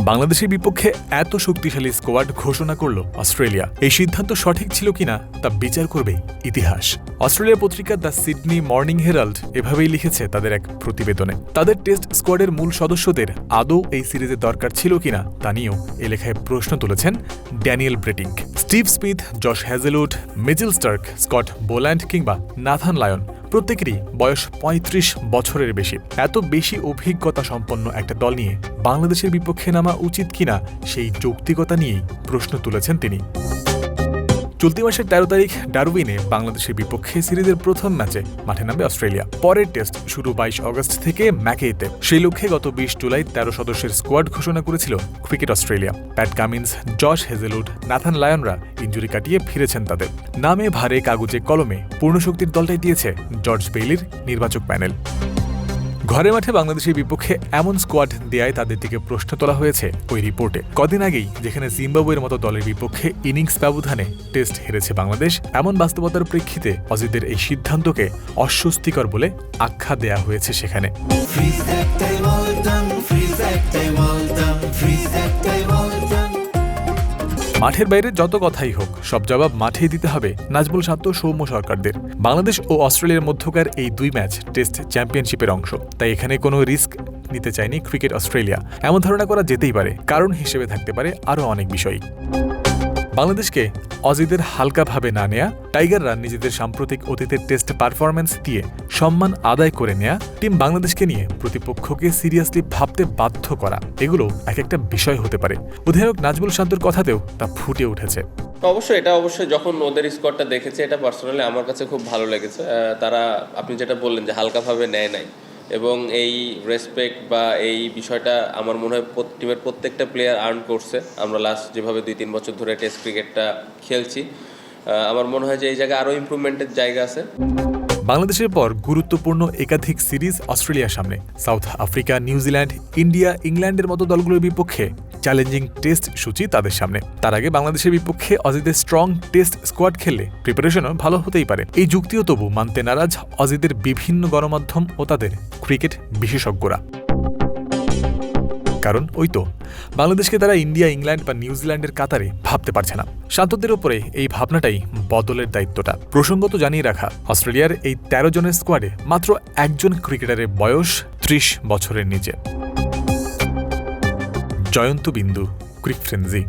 বাংলাদেশের বিপক্ষে এত শক্তিশালী স্কোয়াড ঘোষণা করল অস্ট্রেলিয়া। এই সিদ্ধান্ত সঠিক ছিল কিনা তা বিচার করবে ইতিহাস। অস্ট্রেলিয়ার পত্রিকা দ্য সিডনি মর্নিং হেরাল্ড এভাবেই লিখেছে তাদের এক প্রতিবেদনে। তাদের টেস্ট স্কোয়াডের মূল সদস্যদের আদৌ এই সিরিজের দরকার ছিল কিনা তা নিয়েও এ লেখায় প্রশ্ন তুলেছেন Daniel Brettig. Steve Smith, Josh Hazlewood, Mitchell Starc, Scott Boland কিংবা নাথান লায়ন প্রত্যেকেরই বয়স ৩৫ বছরের বেশি। এত বেশি অভিজ্ঞতা সম্পন্ন একটা দল নিয়ে বাংলাদেশের বিপক্ষে নামা উচিত কিনা সেই যৌক্তিকতা নিয়েই প্রশ্ন তুলেছেন তিনি। চলতি মাসের ১৩ তারিখ ডারউইনে বাংলাদেশের বিপক্ষে সিরিজের প্রথম ম্যাচে মাঠে নামবে অস্ট্রেলিয়া। পরের টেস্ট শুরু ২২ অগস্ট থেকে ম্যাকেইতে। সেই লক্ষ্যে গত ২০ জুলাই ১৩ সদস্যের স্কোয়াড ঘোষণা করেছিল cricket Australia. Pat Cummins, Josh Hazlewood, Nathan লায়নরা ইনজুরি কাটিয়ে ফিরেছেন তাদের। নামে ভারে কাগজে কলমে পূর্ণশক্তির দলটাই দিয়েছে জর্জ বেইলির নির্বাচক প্যানেল। ঘরের মাঠে বাংলাদেশের বিপক্ষে এমন স্কোয়াড দেয়ায় তাদের দিকে প্রশ্ন তোলা হয়েছে ওই রিপোর্টে। কদিন আগেই যেখানে জিম্বাবুয়ের মতো দলের বিপক্ষে ইনিংস ব্যবধানে টেস্ট হেরেছে বাংলাদেশ, এমন বাস্তবতার প্রেক্ষিতে অজিদের এই সিদ্ধান্তকে অস্বস্তিকর বলে আখ্যা দেয়া হয়েছে সেখানে। মাঠের বাইরে যত কথাই হোক, সব জবাব মাঠেই দিতে হবে নাজমুল শান্ত, সৌম্য সরকারদের। বাংলাদেশ ও অস্ট্রেলিয়ার মধ্যকার এই দুই ম্যাচ টেস্ট চ্যাম্পিয়নশিপের অংশ, তাই এখানে কোনো রিস্ক নিতে চায়নি ক্রিকেট অস্ট্রেলিয়া। এমন ধারণা করা যেতেই পারে, কারণ হিসেবে থাকতে পারে আরও অনেক বিষয়। বাংলাদেশকে অজিদের হালকাভাবে না নেয়া, টাইগাররা নিজেদের সাম্প্রতিক অতীতের টেস্ট পারফরম্যান্স দিয়ে সম্মান আদায় করে নেয়া, টিম বাংলাদেশকে নিয়ে প্রতিপক্ষকে সিরিয়াসলি ভাবতে বাধ্য করা, এগুলো এক একটা বিষয় হতে পারে। অধিনায়ক নাজমুল শান্তর কথাতেও তা ফুটে উঠেছে। অবশ্যই যখন ওদের স্কোয়াডটা দেখেছে, এটা পার্সোনালি আমার কাছে খুব ভালো লেগেছে। তারা, আপনি যেটা বললেন যে হালকাভাবে নেয় নাই, এবং এই রেসপেক্ট বা এই বিষয়টা আমার মনে হয় টিমের প্রত্যেকটা প্লেয়ার আর্ন করছে। আমরা লাস্ট যেভাবে ২-৩ বছর ধরে টেস্ট ক্রিকেটটা খেলছি, আমার মনে হয় যে এই জায়গায় আরও ইমপ্রুভমেন্টের জায়গা আছে। বাংলাদেশের পর গুরুত্বপূর্ণ একাধিক সিরিজ অস্ট্রেলিয়ার সামনে। সাউথ আফ্রিকা, নিউজিল্যান্ড, ইন্ডিয়া, ইংল্যান্ডের মতো দলগুলোর বিপক্ষে চ্যালেঞ্জিং টেস্ট সূচি তাদের সামনে। তার আগে বাংলাদেশের বিপক্ষে অজিদের স্ট্রং টেস্ট স্কোয়াড খেললে প্রিপারেশনও ভালো হতেই পারে। এই যুক্তিও তবু মানতে নারাজ অজিদের বিভিন্ন গণমাধ্যম ও তাদের ক্রিকেট বিশেষজ্ঞরা। কারণ ওই তো, বাংলাদেশকে তারা ইন্ডিয়া, ইংল্যান্ড বা নিউজিল্যান্ডের কাতারে ভাবতে পারছে না। শান্তদের ওপরে এই ভাবনাটাই বদলের দায়িত্বটা। প্রসঙ্গত জানিয়ে রাখা, অস্ট্রেলিয়ার এই ১৩ জনের স্কোয়াডে মাত্র একজন ক্রিকেটারের বয়স ৩০ বছরের নিচে। জয়ন্ত বিন্দু, ক্রিক ফ্রেন্সি।